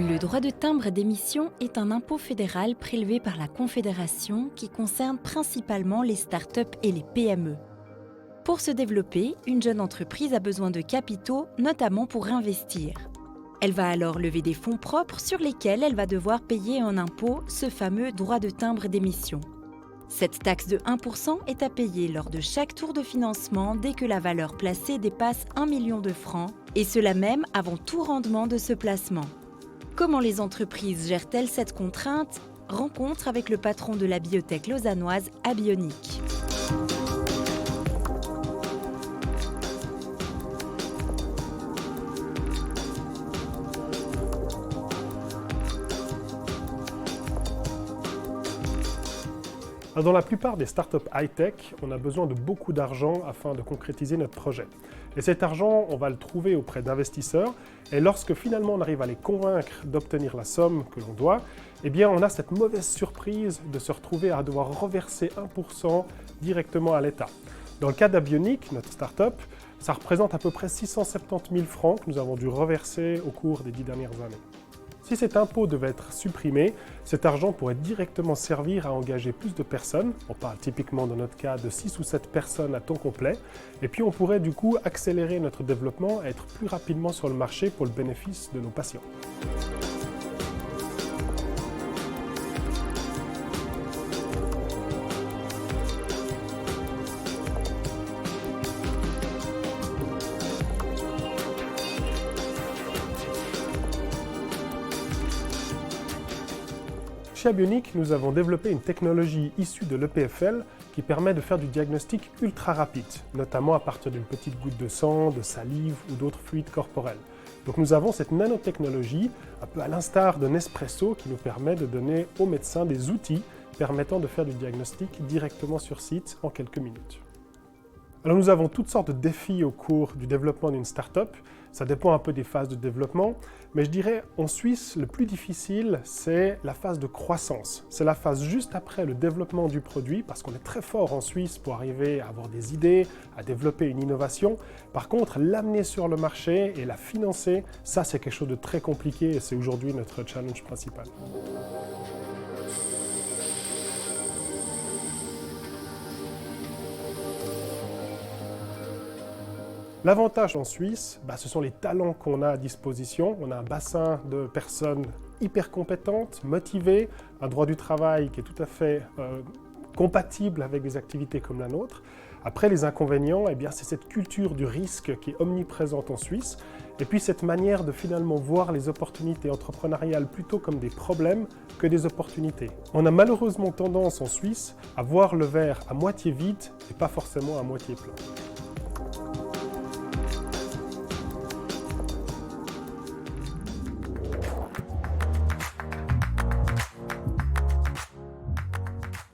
Le droit de timbre d'émission est un impôt fédéral prélevé par la Confédération qui concerne principalement les startups et les PME. Pour se développer, une jeune entreprise a besoin de capitaux, notamment pour investir. Elle va alors lever des fonds propres sur lesquels elle va devoir payer en impôt ce fameux droit de timbre d'émission. Cette taxe de 1% est à payer lors de chaque tour de financement dès que la valeur placée dépasse 1 million de francs, et cela même avant tout rendement de ce placement. Comment les entreprises gèrent-elles cette contrainte? Rencontre avec le patron de la biotech lausannoise Abionic. Dans la plupart des startups high-tech, on a besoin de beaucoup d'argent afin de concrétiser notre projet. Et cet argent, on va le trouver auprès d'investisseurs. Et lorsque finalement on arrive à les convaincre d'obtenir la somme que l'on doit, eh bien on a cette mauvaise surprise de se retrouver à devoir reverser 1% directement à l'État. Dans le cas d'Abionic, notre startup, ça représente à peu près 670 000 francs que nous avons dû reverser au cours des 10 dernières années. Si cet impôt devait être supprimé, cet argent pourrait directement servir à engager plus de personnes. On parle typiquement dans notre cas de 6 ou 7 personnes à temps complet. Et puis on pourrait du coup accélérer notre développement et être plus rapidement sur le marché pour le bénéfice de nos patients. Chez Abionic, nous avons développé une technologie issue de l'EPFL qui permet de faire du diagnostic ultra rapide, notamment à partir d'une petite goutte de sang, de salive ou d'autres fluides corporels. Donc nous avons cette nanotechnologie, un peu à l'instar de Nespresso, qui nous permet de donner aux médecins des outils permettant de faire du diagnostic directement sur site en quelques minutes. Alors nous avons toutes sortes de défis au cours du développement d'une start-up. Ça dépend un peu des phases de développement, mais je dirais en Suisse, le plus difficile, c'est la phase de croissance. C'est la phase juste après le développement du produit, parce qu'on est très fort en Suisse pour arriver à avoir des idées, à développer une innovation. Par contre, l'amener sur le marché et la financer, ça c'est quelque chose de très compliqué et c'est aujourd'hui notre challenge principal. L'avantage en Suisse, ce sont les talents qu'on a à disposition. On a un bassin de personnes hyper compétentes, motivées, un droit du travail qui est tout à fait compatible avec des activités comme la nôtre. Après, les inconvénients, c'est cette culture du risque qui est omniprésente en Suisse, et puis cette manière de finalement voir les opportunités entrepreneuriales plutôt comme des problèmes que des opportunités. On a malheureusement tendance en Suisse à voir le verre à moitié vide et pas forcément à moitié plein.